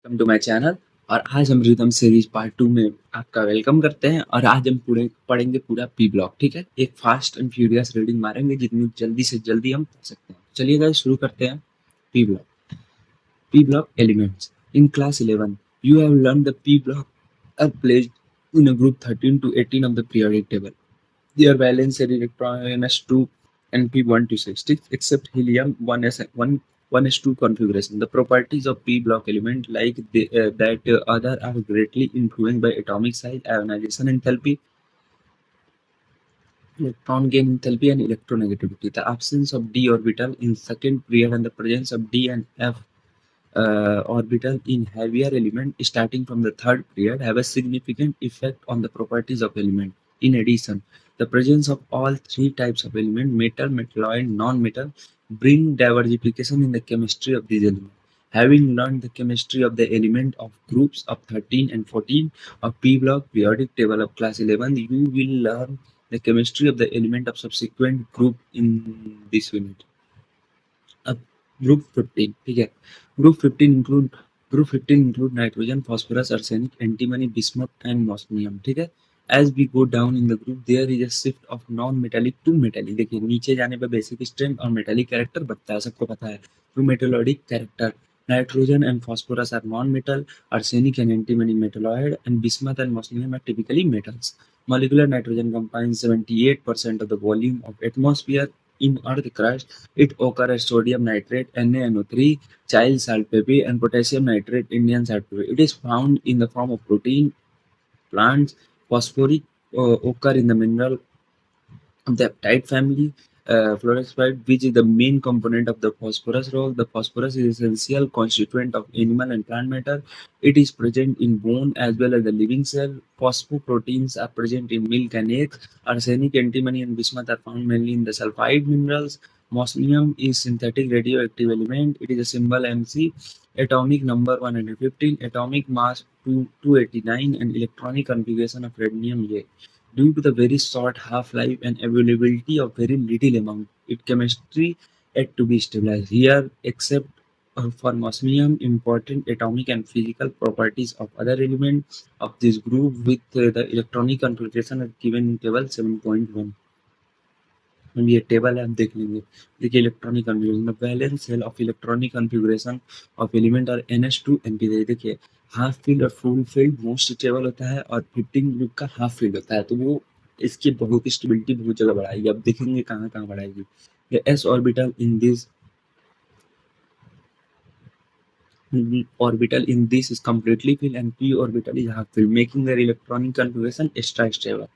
Welcome to my channel. और आज हम रिदम सीरीज पार्ट 2 में आपका वेलकम करते हैं। और आज हम पूरे पढ़ेंगे पूरा पी ब्लॉक। ठीक है, एक फास्ट एंड फ्यूरियस रीडिंग मारेंगे जितनी जल्दी से जल्दी हम पढ़ सकते हैं। चलिए गाइस शुरू करते हैं। P block. P block elements in class 11 you have learned the p block are placed in a group 13 to 18 of the periodic table. Their valence electron s2 and p1 to 6 except helium 1s2 configuration. The properties of p block element that other are greatly influenced by atomic size, ionization enthalpy, electron gain enthalpy, and electronegativity. The absence of d orbital in second period and the presence of d and f orbital in heavier element starting from the third period have a significant effect on the properties of element. In addition, the presence of all three types of element, metal, metalloid, non-metal, bring diversification in the chemistry of these elements. Having learned the chemistry of the element of groups of 13 and 14 of P block periodic table of class 11, you will learn the chemistry of the element of subsequent group in this unit. अब group 15 ठीक है। Group 15 include nitrogen, phosphorus, arsenic, antimony, bismuth and moscovium. ठीक है। As we go down in the group there is a shift of non metallic to metallic. देखिए नीचे जाने पर basic strength और मेटालिक कैरेक्टर बनता है, सबको पता है। To metalloidic character, nitrogen and phosphorus are non-metal, arsenic and antimony metalloid, and bismuth and mosmium are typically metals. Molecular nitrogen combines 78% of the volume of atmosphere in Earth crust. It occurs as sodium nitrate, NaNO3, child saltpeter, and potassium nitrate, Indian saltpeter. It is found in the form of protein, plants. Phosphoric occur in the mineral of the peptide family, fluorspide, which is the main component of the phosphorus role. The phosphorus is essential constituent of animal and plant matter. It is present in bone as well as the living cell. Phosphoproteins are present in milk and eggs. Arsenic, antimony, and bismuth are found mainly in the sulfide minerals. Mosmium is synthetic radioactive element. It is a symbol Mc. Atomic number 115, atomic mass 289, and electronic configuration of radium A. Due to the very short half-life and availability of very little amount, its chemistry yet to be stabilized. Here, except for osmium, important atomic and physical properties of other elements of this group with the electronic configuration are given in table 7.1. ये table है, आप देख लेंगे। देखिए electronic configuration, valence shell of electronic configuration of element और NH2 NP3। देखिए half filled और full filled most stable होता है और 15 ग्रुप का हाफ फील्ड होता है, तो वो इसकी बहुत स्टेबिलिटी बहुत जगह बढ़ाएगी। अब देखेंगे कहाँ कहाँ बढ़ाएगी। S orbital in this orbital in this is completely filled and p orbital is half filled, making their electronic configuration extra stable.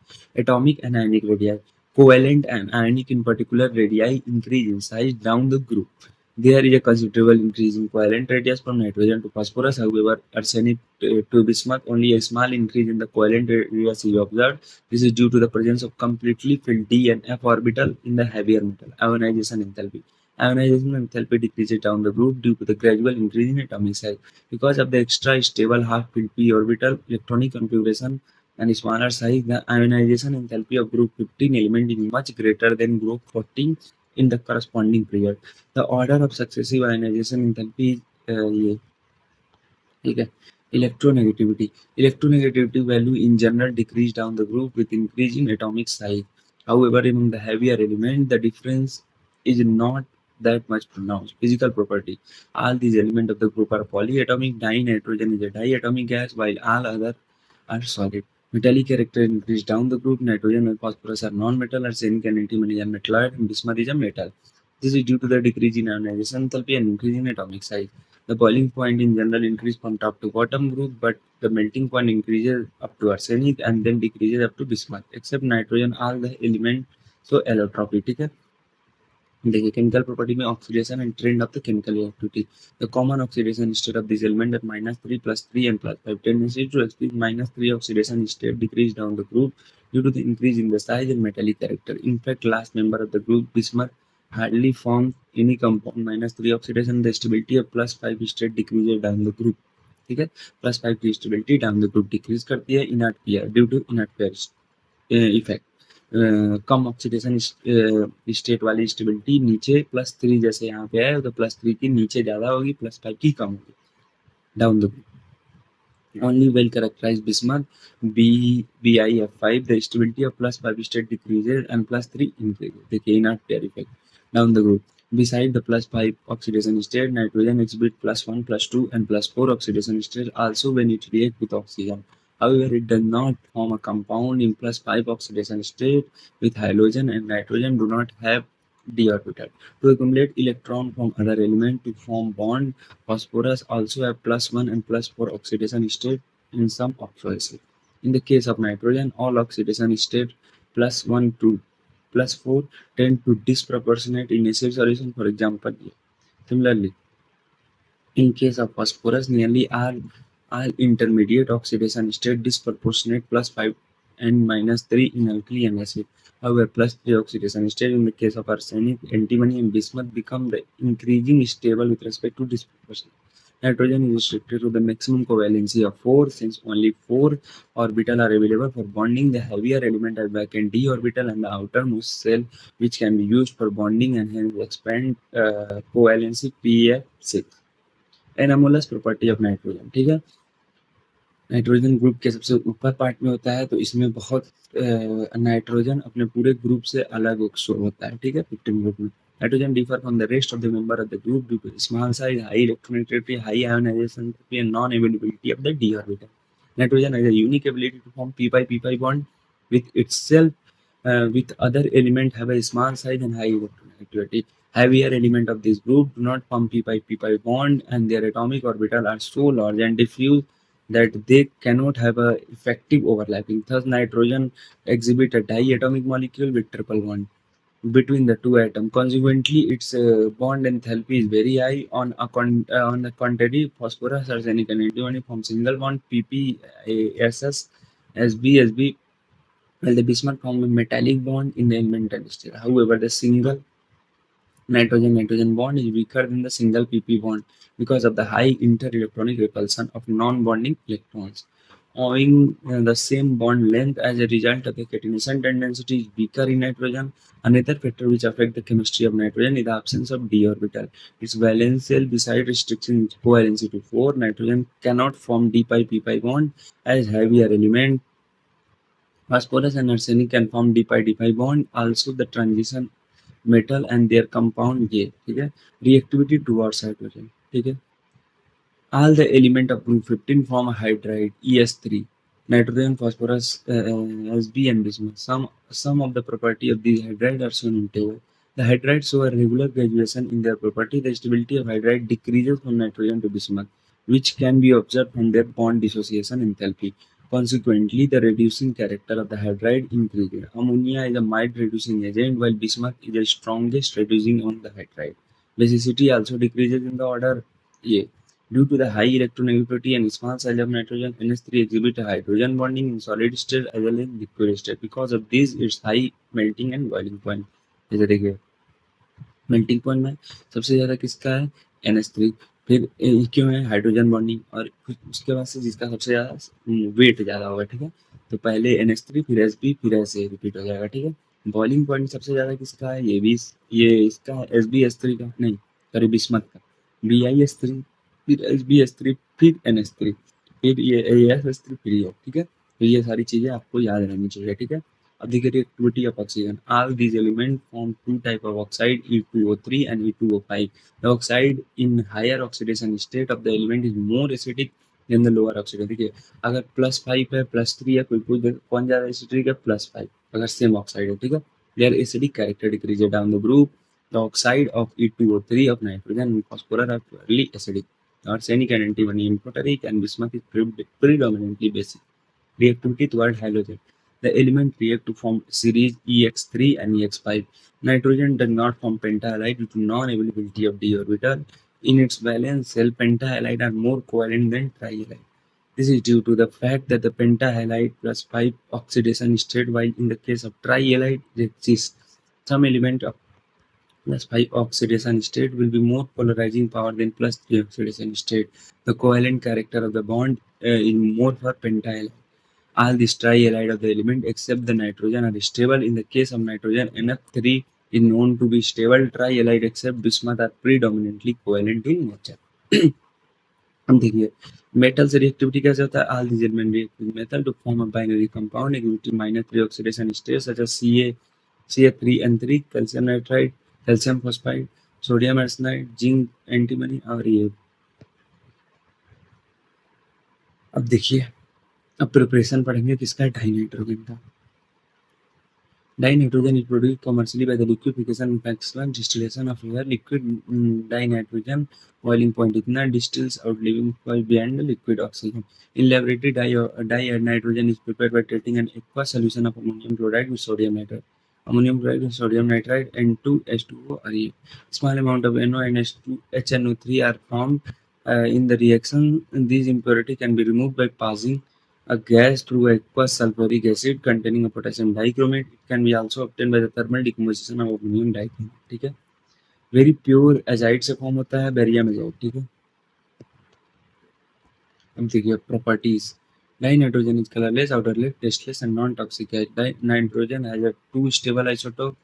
Atomic and ionic radii, covalent and ionic in particular radii increase in size down the group. There is a considerable increase in covalent radius from nitrogen to phosphorus. However, arsenic to bismuth, only a small increase in the covalent radius is observed. This is due to the presence of completely filled d and f orbital in the heavier metal. Ionization enthalpy. Ionization enthalpy decreases down the group due to the gradual increase in atomic size. Because of the extra stable half-filled p orbital electronic configuration and smaller size, the ionization enthalpy of group 15 element is much greater than group 14 in the corresponding period. The order of successive ionization enthalpy is ये ठीक है। Electronegativity value in general decrease down the group with increasing atomic size. However, among the heavier element, the difference is not that much pronounced. Physical property. All these elements of the group are polyatomic. Dinitrogen is a diatomic gas, while all other are solid. Metallic character increase down the group. Nitrogen and phosphorus are non-metal. Arsenic and antimony are metalloid, and bismuth is a metal. This is due to the decrease in ionization enthalpy and increase in atomic size. The boiling point in general increase from top to bottom group, but the melting point increases up to arsenic and then decreases up to bismuth. Except nitrogen, all the elements so allotropy. ठीक है। देखिए chemical property में oxidation and trend of the chemical reactivity. The common oxidation state of this element at -3, +3, and +5. Tendency to experience -3 oxidation state decrease down the group due to the increase in the size and metallic character. In fact, last member of the group, bismuth, hardly forms any compound. -3 oxidation, the stability of +5 state decreases down the group. ठीक है। +5 की stability down the group decrease करती है inert pair due to inert pair effect. Come oxidation state वाली stability नीचे +3 जैसे यहाँ पे है, तो +3 की नीचे ज्यादा होगी, +5 की कम होगी down the group. only well characterized bismuth BIF5, the stability of +5 state decreases and +3 increases. The inert pair effect. Down the group. Beside the +5 oxidation state, nitrogen exhibits +1, +2, and +4 oxidation state also when it reacts with oxygen. However, it does not form a compound in +5 oxidation state with halogen and nitrogen do not have d orbital. To accumulate electron from other element to form bond, phosphorus also have +1 and +4 oxidation state in some oxoacids. In the case of nitrogen, all oxidation state +1 to +4 tend to disproportionate in acid solution, for example. Similarly, in case of phosphorus, nearly all intermediate oxidation state disproportionate +5 and -3 in alkali and acid. However, +3 oxidation state in the case of arsenic, antimony, and bismuth become the increasing stable with respect to disproportionate. Nitrogen is restricted to the maximum covalency of 4 since only 4 orbitals are available for bonding. The heavier element has vacant d orbital and the outermost shell which can be used for bonding and hence expand covalency PF6. Anomalous property of nitrogen, ठीक है। Nitrogen group के सबसे ऊपर part में होता है, तो इसमें बहुत नाइट्रोजन अपने पूरे ग्रुप से अलग होता है, ठीक है। 15 ग्रुप में nitrogen differ from the rest of the member of the group due to small size, high electronegativity, high ionization enthalpy and non availability of the d orbital. Nitrogen has a unique ability to form p-pi bond with itself, with other element have a small size and high electronegativity. Heavier element of this group do not form p-pi bond and their atomic orbital are so large and diffuse that they cannot have a effective overlapping. Thus, nitrogen exhibit a diatomic molecule with triple bond between the two atoms. Consequently, its bond enthalpy is very high. On the contrary, phosphorus, arsenic, and antimony form single bond PPSS, SB, while the bismuth form a metallic bond in the elemental state. However, the single nitrogen bond is weaker than the single pp bond because of the high inter-electronic repulsion of non-bonding electrons. Owing the same bond length, as a result of the catenation tendency is weaker in nitrogen. Another factor which affects the chemistry of nitrogen is the absence of d orbital. Its valence shell, beside restricting its covalency to 4, nitrogen cannot form d pi p pi bond as heavier element. Phosphorus and arsenic can form d pi bond. Also, the transition metal and there compound ये, ठीक है। Reactivity towards hydrogen, ठीक है। All the element of group 15 form a hydride ES3, nitrogen, phosphorus, Sb, and bismuth. Some of the property of these hydrides are shown in table. The hydrides show a regular graduation in their property. The stability of hydride decreases from nitrogen to bismuth, which can be observed from their bond dissociation enthalpy. Consequently, the reducing character of the hydride increases. Ammonia is a mild reducing agent, while bismuth is the strongest reducing on the hydride. Basicity also decreases in the order A. Due to the high electronegativity and small size of nitrogen, NH3 exhibit a hydrogen bonding in solid state as well as liquid state. Because of this, its high melting and boiling point. जैसे देखिए melting point में सबसे ज़्यादा किसका है, NH3। फिर क्यों है हाइड्रोजन बॉन्डिंग, और फिर उसके बाद से जिसका सबसे ज़्यादा वेट ज़्यादा होगा, ठीक है। तो पहले NH3 फिर Sb फिर ऐसे रिपीट हो जाएगा, ठीक है। बॉइलिंग पॉइंट सबसे ज़्यादा किसका है, ये भी ये इसका है SbS3 का, नहीं सॉरी बिस्मथ का, BiS3 फिर SbS3 फिर NH3 फिर ये AsS3 फिर ये, ठीक है। तो ये सारी चीज़ें आपको याद रहनी चाहिए, ठीक है। Of the reactivity of oxygen. All these elements form two types of oxide, E2O3 and E2O5. The oxide in higher oxidation state of the element is more acidic than the lower oxidation. देखिए अगर +5 है +3 है, कोई कौन ज़्यादा acidic है, +5 अगर same oxide है, ठीक है। Their acidic character decreases down the group. The oxide of E2O3 of nitrogen and phosphorus are purely acidic. Arsenic and antimony amphoteric and bismuth is predominantly basic. Reactivity toward halogen. The element react to form series EX3 and EX5. Nitrogen does not form pentahalide due to non-availability of d orbital. In its valence shell, pentahalide are more covalent than trihalide. This is due to the fact that the pentahalide +5 oxidation state, while in the case of trihalide there exists some element of +5 oxidation state will be more polarizing power than +3 oxidation state. The covalent character of the bond is more for pentahalide. All the trihalide of the element except the nitrogen are stable. In the case of nitrogen, NF3 is known to be stable. Trihalide except bismuth are predominantly covalent in nature. अब देखिए metal से reactivity कैसे होता है? All these element react with metal to form a binary compound exhibiting minor pre-oxidation states such as Ca3N3, calcium nitride, calcium phosphide, sodium arsenide, zinc antimony और ये। अब देखिए, अब प्रिपरेशन पढ़ेंगे किसका? डाइनाइट्रोजन का। Dinitrogen is produced commercially by the liquefaction and fractional distillation of air. Liquid dinitrogen boiling point इतना distills out leaving oil behind the liquid oxygen. In laboratory, dinitrogen is prepared by treating an aqueous solution of ammonium chloride with sodium nitrite. Ammonium chloride with sodium nitrite N2H2O are a small amount of NO and HNO3 are formed in the reaction. These impurity can be removed by passing a gas through aqueous sulfuric acid containing a potassium dichromate. It can be also obtained by the thermal decomposition of ammonium dichromate. ठीक है, very pure azide से form होता है barium azide. ठीक है, अब देखिए properties. Dinitrogen is colorless, odorless, tasteless, and non-toxic. Nitrogen has a two stable isotope,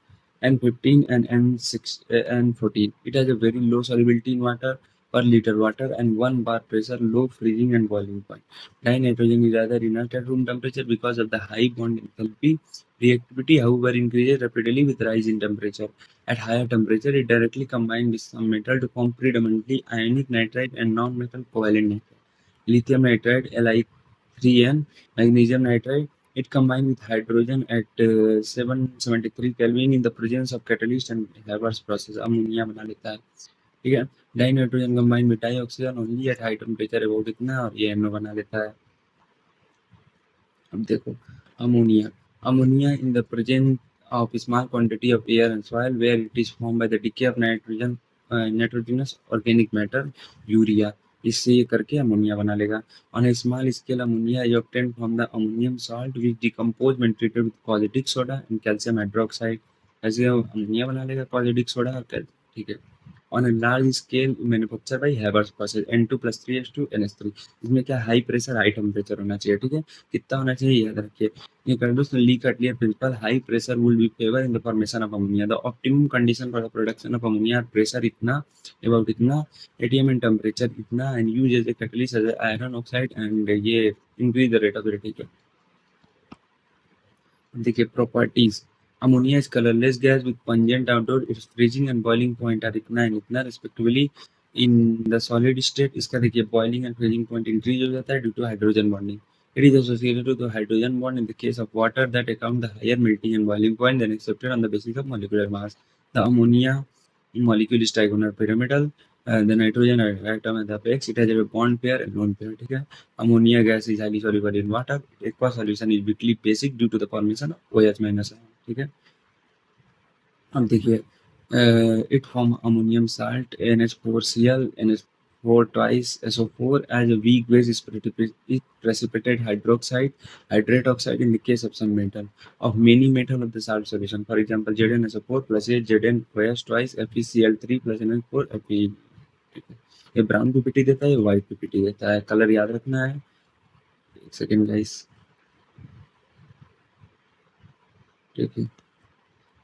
N15 and N6, N14. It has a very low solubility in water per liter water and 1 bar pressure, low freezing and boiling point. Dinitrogen is rather inert at room temperature because of the high bond enthalpy. Reactivity, however, increases rapidly with rise in temperature. At higher temperature, it directly combines with some metal to form predominantly ionic nitride and non-metal covalent nitride. Lithium nitride Li3N, magnesium nitride. It combined with hydrogen at 773 Kelvin in the presence of catalyst and Haber's process ammonia बना लेता है। ठीक है, dinitrogen combine with dioxygen only at high temperature about इतना और ये NO बना लेता है। अब देखो ammonia. Ammonia in the presence of small quantity of air and soil where it is formed by the decay of nitrogenous organic matter urea. इससे ये करके अमोनिया बना लेगा। On a small scale, ammonia is obtained from the ammonium salt which decompose when treated with caustic soda and calcium hydroxide. ऐसे ammonia बना लेगा caustic soda और calcium। ठीक है, on a large scale manufactured by Haber's process N2 plus 3H2 NH3। इसमें क्या high pressure high temperature होना चाहिए। ठीक है, कितना होना चाहिए याद रखिए। ये कर दो ली का clear principle, high pressure will be favour in the formation of ammonia. The optimum condition for the production of ammonia, pressure इतना अबाउट इतना, एटीएम एंड टेम्परेचर इतना and use as a catalyst as iron oxide and ये increase the rate of ठीक है। देखिए properties. Ammonia is colourless gas with pungent outdoor, its freezing and boiling point are इतना and इतना respectively. In the solid state इसका देखिए boiling and freezing point increase हो जाता है due to hydrogen bonding. It is associated with the hydrogen bond in the case of water that account the higher melting and boiling point than accepted on the basis of molecular mass. The ammonia molecule is trigonal pyramidal. The nitrogen atom at the apex, it has a bond pair and lone pair. ठीक है, ammonia gas is highly soluble in water. Aqueous solution is weakly basic due to the formation of OH minus ion. ठीक है, अब देखिए it form ammonium salt NH4Cl NH4 twice SO4 as a weak base is precipitate hydroxide hydrate oxide in the case of some metal of many metal of the salt solution. For example, ZnSO4 plus a ZnOH twice FeCl3 plus NH4 Fe। ये brown PPT देता है, white PPT देता है। Colour याद रखना है। एक second guys, ठीक है,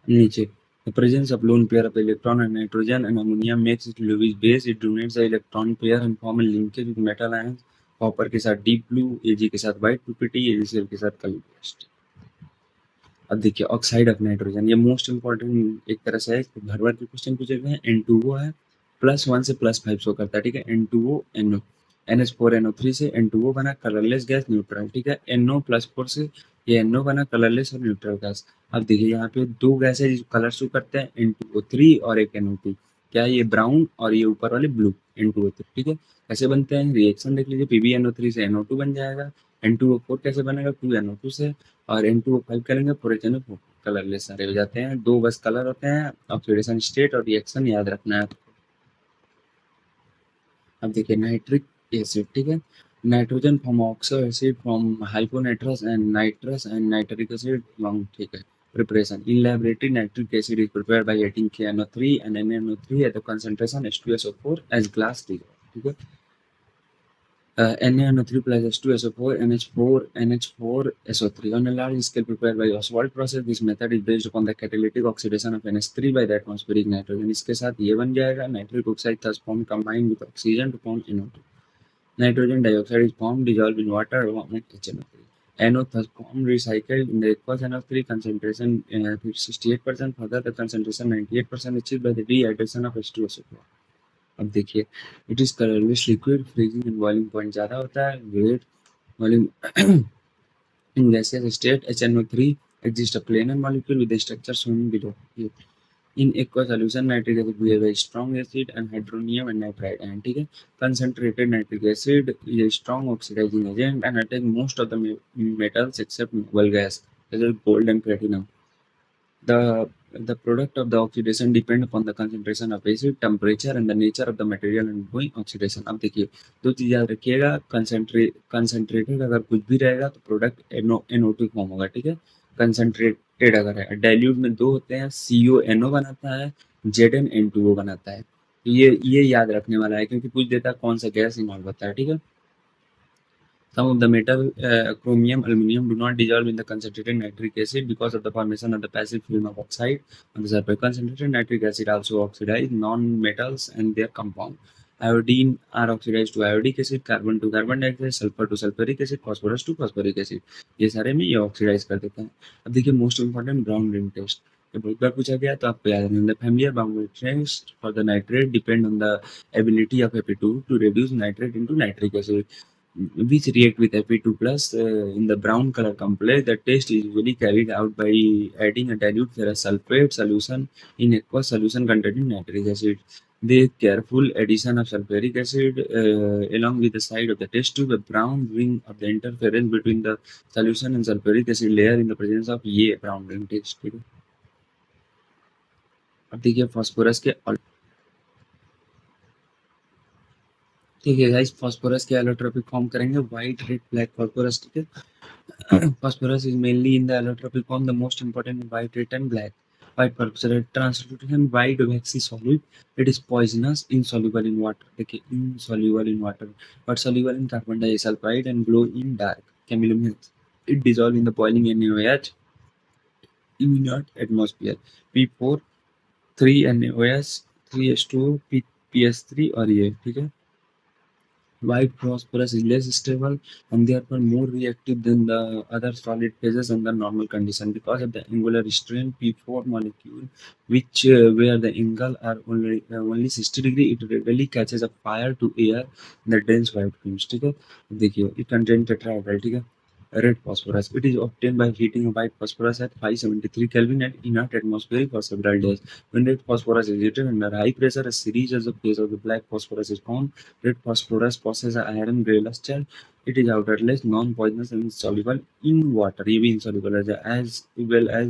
नीचे the presence of lone pair of electron and nitrogen and ammonia makes it Lewis base. It donates the electron pair and form a linkage with metal ions. Copper के साथ deep blue, Ag के साथ white PPT, AgCl के साथ colour waste. अब देखिए oxide of nitrogen, ये most important एक तरह से है, भर भर के क्वेश्चन पूछे गए हैं। N2O है, +1 से +5 शो करता है। ठीक है, N2O NO NH4NO3 से N2O बना कलरलेस गैस न्यूट्रल। ठीक है, NO+4 से ये NO बना कलरलेस और न्यूट्रल गैस। अब देखिए यहाँ पे दो गैस है जो कलर शो करते हैं, N2O3 और एक NO2। क्या ये ब्राउन और ये ऊपर वाले ब्लू N2O3। ठीक है, कैसे बनते हैं रिएक्शन देख लीजिए, PbNO3 से NO2 बन जाएगा। N2O4 कैसे बनेगा 2NO2 से, और N2O5 करेंगे 4HNO4। कलरलेस सारे हो जाते हैं, दो बस कलर होते हैं, ऑक्सीडेशन स्टेट और रिएक्शन याद रखना है। अब देखिए नाइट्रिक एसिड। ठीक है, nitrogen from oxo acid from hyponitrous and nitrous and nitric acid long. ठीक है, preparation in laboratory nitric acid is prepared by adding KNO3 and NaNO3 at the concentration H2SO4 as glass figure। ठीक है, NaNO3 plus H2SO4 NH4SO3 on a large scale prepared by Ostwald process. This method is based upon the catalytic oxidation of NH3 by the atmospheric nitrogen। इसके साथ ये बन जाएगा nitric oxide thus formed combined with oxygen to form NO2। Nitrogen dioxide is formed, dissolved in water, along with HNO3. NO thus formed, recycled in the aqueous NO3 concentration 68%, further the concentration 98% achieved by the dehydration of H2SO4. अब देखिए, it is colorless liquid, freezing and boiling point ज़्यादा होता है, weight, volume in gaseous state HNO3 exists a planar molecule with the structure shown below. In aqueous solution, nitric acid behaves as strong acid and hydronium and nitrite ion. ठीक है, concentrated nitric acid is a strong oxidizing agent and attacks most of the metals except noble gas, such as gold and platinum. The product of the oxidation depend upon the concentration of acid, temperature and the nature of the material undergoing oxidation. अब देखिए, दो चीज याद रखिएगा, concentrated अगर कुछ भी रहेगा तो प्रोडक्ट NO2 फॉर्म होगा, ठीक है। कंसंट्रेटेड अगर है, डाइल्यूट में दो होते हैं, CONO बनाता है, ZnN2O बनाता है। तो ये याद रखने वाला है, क्योंकि पूछ देता है कौन सा गैस इन्वॉल्व होता है, ठीक है। Some of the metal, chromium, aluminum, do not dissolve in the concentrated nitric acid because of the formation of the passive film of oxide on the surface. Concentrated nitric acid also oxidize non-metals and their compound. Iodine are oxidized to iodic acid, carbon to carbon dioxide, sulfur to sulfuric acid, phosphorus to phosphoric acid. ये सारे में ये oxidise कर देते हैं। अब देखिए most important brown ring test, बहुत बार पूछा गया तो आपको याद रखना। The familiar boundary test for the nitrate depend on the ability of Fe2 to reduce nitrate into nitric acid, which react with Fe2 plus in the brown color complex. The test is usually carried out by adding a dilute ferrous sulfate solution in aqueous solution containing nitric acid. The careful addition of sulfuric acid along with the side of the test tube, a brown ring of the interference between the solution and sulfuric acid layer in the presence of ये brown ring test, ठीक है। अब देखिए phosphorus के, ठीक है guys, phosphorus के allotropic form करेंगे व्हाइट, रेड, ब्लैक फास्फोरस, ठीक है। Phosphorus is mainly in the allotropic form, the most important in white, red, and black. White phosphorus translucent white waxy solid. It is poisonous, insoluble in water. Okay, insoluble in water, but soluble in carbon disulfide and glow in dark chemiluminescence. It dissolves in the boiling NaOH in inert atmosphere. P4, 3 NaOH, 3H2O, PS3 और ये, ठीक है। White phosphorus is less stable and therefore more reactive than the other solid phases under normal condition because of the angular strain P4 molecule, which where the angle are only 60 degree, it readily catches a fire to air in the dense white fumes, ठीक है। देखिए it contains tetrahedral, ठीक है। Red phosphorus, it is obtained by heating a white phosphorus at 573 Kelvin at inert atmosphere for several days. When red phosphorus is heated under high pressure, a series as a phase of the black phosphorus is formed. Red phosphorus possesses an iron gray luster. It is outerless, non-poisonous and soluble in water. ये भी insoluble है, as well as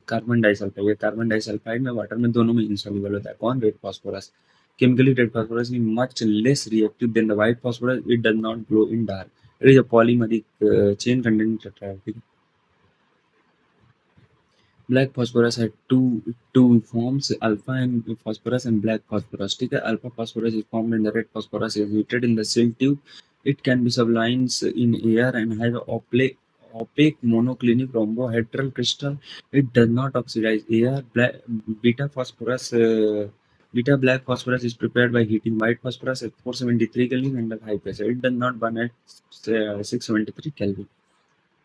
carbon disulfide. ये carbon disulfide में water में दोनों में insoluble होता है। कौन? Red phosphorus. Chemically, red phosphorus is much less reactive than the white phosphorus. It does not glow in dark. It is a polymeric chain containing tetrahedral. Black phosphorus had two forms, alpha and phosphorus and black phosphorus. ठीक है, alpha phosphorus is formed when the red phosphorus is heated in the cell tube. It can be sublines in air and has an opaque monoclinic rhombohedral crystal. It does not oxidize air. Beta phosphorus, beta black phosphorus is prepared by heating white phosphorus at 473 Kelvin under high pressure. It does not burn at 673 Kelvin.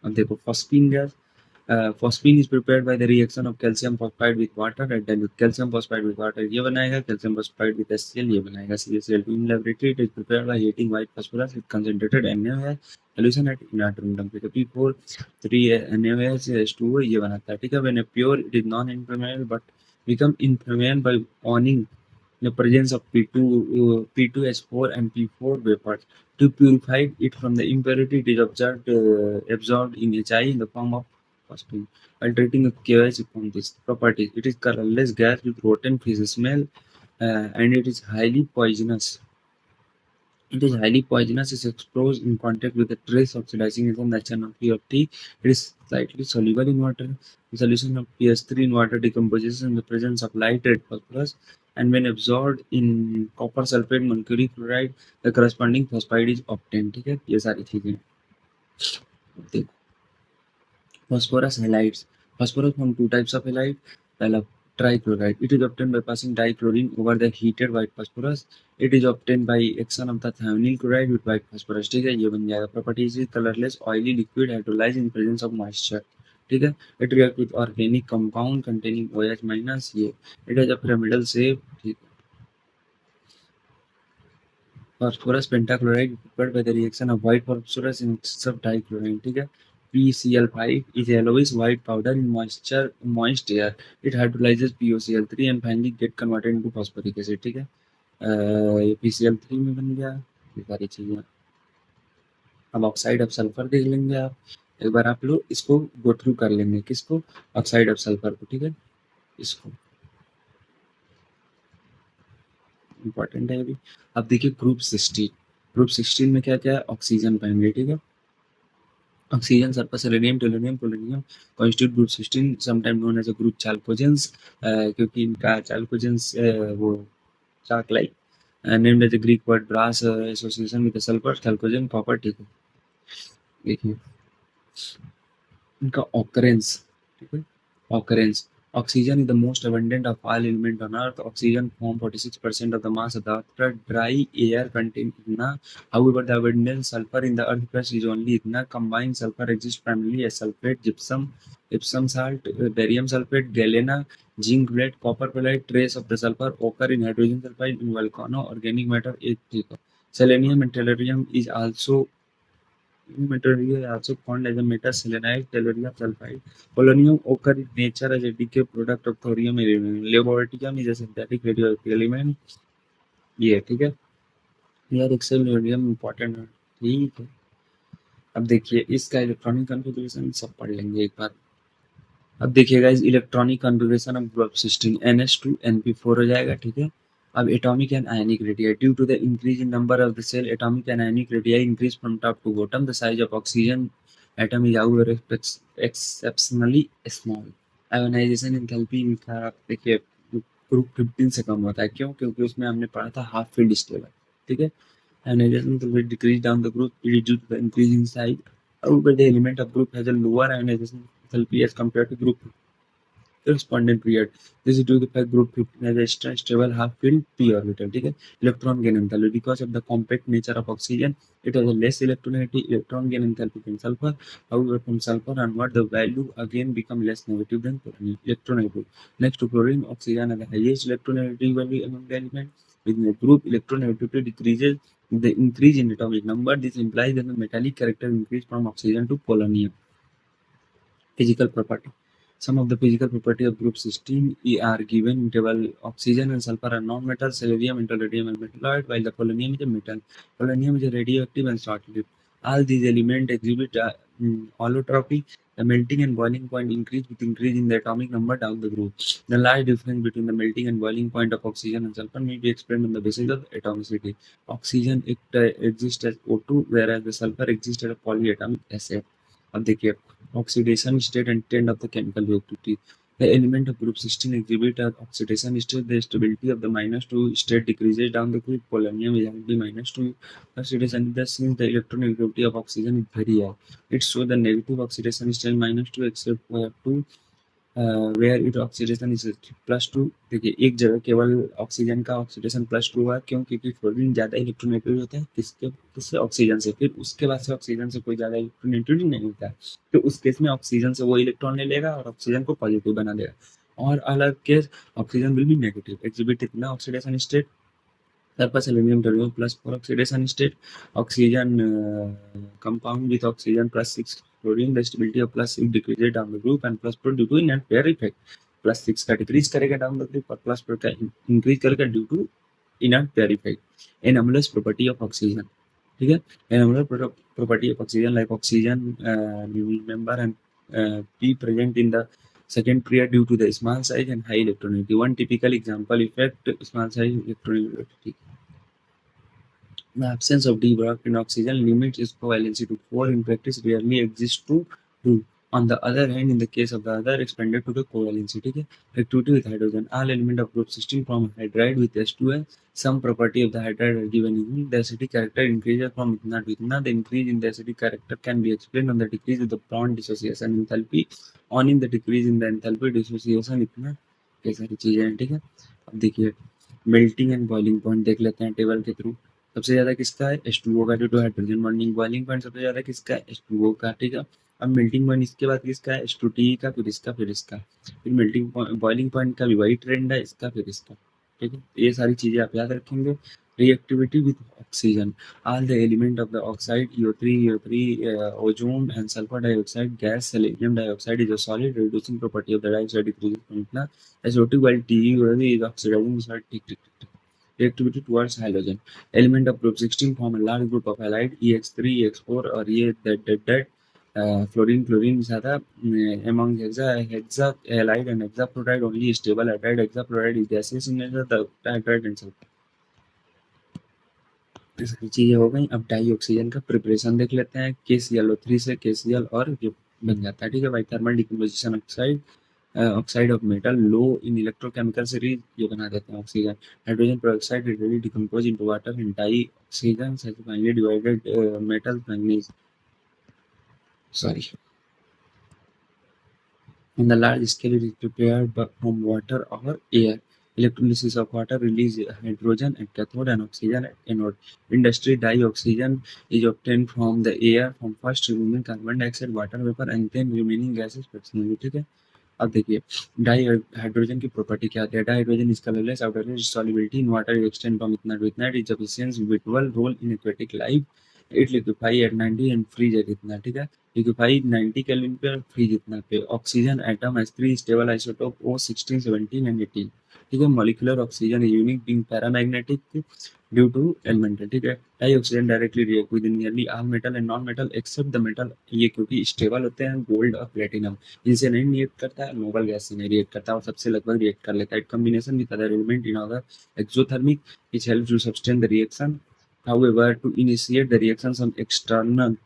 अब देखो phosphine gas. Phosphine is prepared by the reaction of calcium phosphide with water and dilute calcium phosphide with water. ये बनाएगा calcium phosphide with HCl, ये बनाएगा CaCl2. In laboratory, it is prepared by heating white phosphorus with concentrated NaOH solution at inert room temperature. P4, 3 NaOH H2O ये बनाता है, ठीक है। When pure, it is non-impermeable but become impermeable by owning the presence of P2H4 and P4 vapors. To purify it from the impurity, it is absorbed in HI in the form of phosphine. While treating a KOH from this properties, it is colorless gas with rotten fish smell, and it is highly poisonous. It is highly poisonous. Is exposed in contact with a trace oxidizing agent that's NO3 of T. It is slightly soluble in water. The solution of PS3 in water decomposes in the presence of light red phosphorus, and when absorbed in copper sulfate mercury chloride, the corresponding phosphide is obtained. ठीक है, ये सारी चीजें देखो। Phosphorus halides. Phosphorus from two types of halide. पहला Trichloride. It is obtained by passing dichlorine over the heated white phosphorus. It is obtained by action of the thionyl chloride with white phosphorus. ठीक है, ये बन जाएगा. Properties is colorless, oily liquid, hydrolyzed in presence of moisture. ठीक है. It reacts with organic compound containing OH minus. ये it has a pyramidal shape. ठीक. Phosphorus pentachloride prepared by the reaction of white phosphorus in excess of dichlorine. ठीक है. PCl5 is yellowish white powder in moist air. It hydrolyzes POCl3 and finally get converted into phosphoric acid. ठीक है. ये PCl3 में बन गया. ये सारी चीजें. अब ऑक्साइड ऑफ सल्फर देख लेंगे आप. एक बार आप लोग इसको गो थ्रू कर लेंगे. किसको? ऑक्साइड ऑफ सल्फर को. ठीक है. इसको इम्पोर्टेंट है अभी. अब देखिए ग्रुप 16. ग्रुप 16 में क्या क्या है? ऑक्सीजन पाएंगे. ठीक है. Oxygen, sulfur, selenium, tellurium, polonium constitute group 16, sometimes known as a group chalcogens, क्योंकि इनका chalcogens वो chalk like named as a Greek word brass association with the sulfur, chalcogen, copper. ठीक है. देखिए इनका occurrence. ठीक है. Occurrence. Oxygen is the most abundant of all elements on Earth. Oxygen forms 46% of the mass of the Earth. Dry air contains itna. However, the abundant sulfur in the Earth crust is only itna. Combined sulfur exists primarily as sulfate, gypsum, Epsom salt, barium sulfate, galena, zinc lead, copper chloride. Trace of the sulfur occur in hydrogen sulfide in volcano organic matter. Selenium and tellurium is also material also found as a metaselenide, tellurium sulfide. Polonium occur in nature as a decay product of thorium element. Levotium is a synthetic radioactive element. ये ठीक है. यार Excel radium important है. ठीक है. अब देखिए इसका इलेक्ट्रॉनिक कॉन्फ़िगरेशन सब पढ़ लेंगे एक बार. अब देखिए guys electronic configuration of group 16 NH2 NP4 हो जाएगा. ठीक है. अब atomic and ionic radii. Due to the increase in number of the cell, atomic and ionic radii increase from top to bottom. The size of oxygen atom is however exceptionally small. Ionization enthalpy इनका देखिए group 15 से कम होता है. क्यों? क्योंकि उसमें हमने पढ़ा था हाफ फील्ड स्टेबल. ठीक है. Ionization will decrease down the group due to the increase in size. However, the element of group has a lower ionization enthalpy as compared to group corresponding period. This is due to the fact group 15 has a stable half-filled p orbital. ठीक है. Electron gain enthalpy because of the compact nature of oxygen, it has a less electronegativity. Electron gain enthalpy than sulfur. However, from sulfur onward, the value again become less negative than electronegative. Next to chlorine, oxygen has the highest electronegativity value among the elements. Within the group, electronegativity decreases with the increase in atomic number. This implies that the metallic character increase from oxygen to polonium. Physical property. Some of the physical property of group 16 are given in table. Oxygen and sulfur are non-metal, selenium and tellurium are metalloid, while the polonium is a metal. Polonium is a radioactive and short-lived. All these elements exhibit allotropy. The melting and boiling point increase with increase in the atomic number down the group. The large difference between the melting and boiling point of oxygen and sulfur may be explained on the basis of atomicity. Oxygen exists as O2, whereas the sulfur exists as a polyatomic acid. अब देखिए oxidation state and trend of the chemical reactivity. The element of group 16 exhibit an oxidation state. The stability of the -2 state decreases down the group. Polonium is having -2 oxidation. Thus, since the electronegativity of oxygen is very high, it shows the negative oxidation state -2 except for 2 where it oxidation is +2. देखिए एक जगह केवल oxygen का oxidation +2 हुआ. क्यों? क्योंकि fluorine ज़्यादा electronegative होता है. किससे? ऑक्सीजन से. फिर उसके बाद से ऑक्सीजन से कोई ज़्यादा इलेक्ट्रोनेगेटिविटी नहीं होता है. तो उस केस में ऑक्सीजन से वो इलेक्ट्रॉन ले लेगा और ऑक्सीजन को पॉजिटिव बना देगा. और अलग case oxygen will be negative. Exhibit इतना oxidation state. Surface selenium tellurium +4 oxidation state. Oxygen compound with oxygen +6 chlorine. The stability of +6 decreases down the group and +4 due to inert pair effect. +6 का decrease करेगा down the group और +4 का increase करेगा due to inert pair effect. Anomalous property of oxygen. ठीक है. Anomalous property of oxygen like oxygen you remember and be present in the second period due to the small size and high electronegativity. One typical example effect small size electronegativity. The absence of d product in oxygen limits its covalency to 4. In practice, rarely exists to 2. On the other hand, in the case of the other, expanded to the covalency. ठीक है. Reactivity with hydrogen. All element of group 16 form hydride with H2S. Some property of the hydride are given in the acidic character increases from ethna to ethna. The increase in the acidic character can be explained on the decrease of the bond dissociation enthalpy. On in the decrease in the enthalpy dissociation ethna ये सारी चीज़ें हैं, ठीक है। अब देखिए melting and boiling point देख लेते हैं टेबल के थ्रू। सबसे ज़्यादा किसका है, H2O का, due to hydrogen bonding. Boiling point सबसे ज़्यादा किसका है, H2O का, ठीक है। अब मेल्टिंग पॉइंट इसके बाद किसका है, H2TE का, फिर इसका, फिर इसका। फिर मेल्टिंग बॉइलिंग पॉइंट का भी वही ट्रेंड है, इसका फिर इसका, ठीक है। ये सारी चीज़ें आप याद रखेंगे। Reactivity with oxygen, all the element of the oxide EO3, ozone and sulfur dioxide gas. Selenium dioxide is a solid reducing property of the dioxide decreases point na SO2 while TE is oxidizing salt. Tick tick tick tick. Reactivity towards halogen. Element of group 16 form a large group of halide EX3 EX4 or E that fluorine chlorine ज़्यादा among hexa halide and hexafluoride only stable halide. Hexafluoride is gaseous in nature, the hydride and sulfur. ये सारी चीज़ें हो गई। अब die oxygen का preparation देख लेते हैं। KClO3 से KCl और ये बन जाता है, ठीक है भाई। Thermal decomposition oxide, oxide of metal low in electrochemical series, ये बना देते हैं oxygen. Hydrogen peroxide readily decompose into water and dioxygen has finally divided metal manganese, sorry. On the large scale, it is prepared from water or air. Electrolysis of water release hydrogen at cathode and oxygen at anode. Industry dioxygen is obtained from the air, from first removing carbon dioxide, water vapor, and then remaining gases fractionally, ठीक है। अब देखिए di hydrogen की property क्या आती है। Di hydrogen is colourless, odourless, solubility in water extend from इतना to इतना, is efficient vital role in aquatic life. It liquefy at 90 and freeze at इतना, ठीक है। लिक्विफाई 90 केल्विन पे, फ्रीज इतना पे। Oxygen atom has 3 stable isotope O16, 17 and 18, ठीक है। Molecular oxygen unique being paramagnetic due to elemental, ठीक है। Dioxygen directly react with nearly all metal and non metal except the metal, ये क्योंकि stable होते हैं, गोल्ड और platinum. इनसे नहीं रिएक्ट करता है, नोबल गैस से नहीं रिएक्ट करता और सबसे लगभग रिएक्ट कर लेता है। Combination with other element in other exothermic which helps to sustain the reaction. However, to initiate the reaction, some external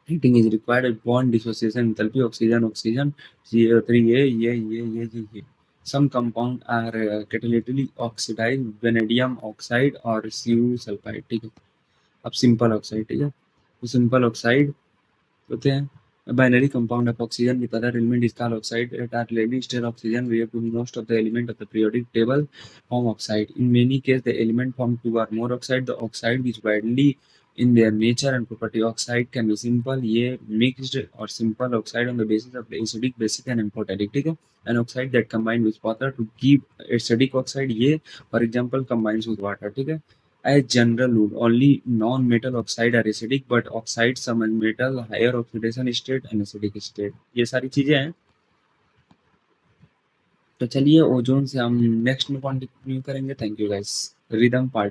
heating is required. A bond dissociation enthalpy oxygen oxygen CO3 ये some compound are catalytically oxidized, vanadium oxide or cu sulfide, ठीक है। अब simple oxide, ठीक है। तो simple oxide होते हैं binary compound of oxygen with other element is called oxide. At our level state oxygen react with most of the element of the periodic table form oxide. In many cases the element form two or more oxide. The oxide is widely in their nature and property. Oxide can be simple, ये mixed or simple oxide on the basis of the acidic, basic and amphoteric, ठीक है। An oxide that combined with water to give acidic oxide, ये for example combines with water, ठीक है। As general rule, only non-metal oxide are acidic, but oxide some metal higher oxidation state and acidic state, ये सारी चीजें हैं। तो चलिए ozone से हम नेक्स्ट में कंटिन्यू करेंगे। Thank you guys. Rhythm part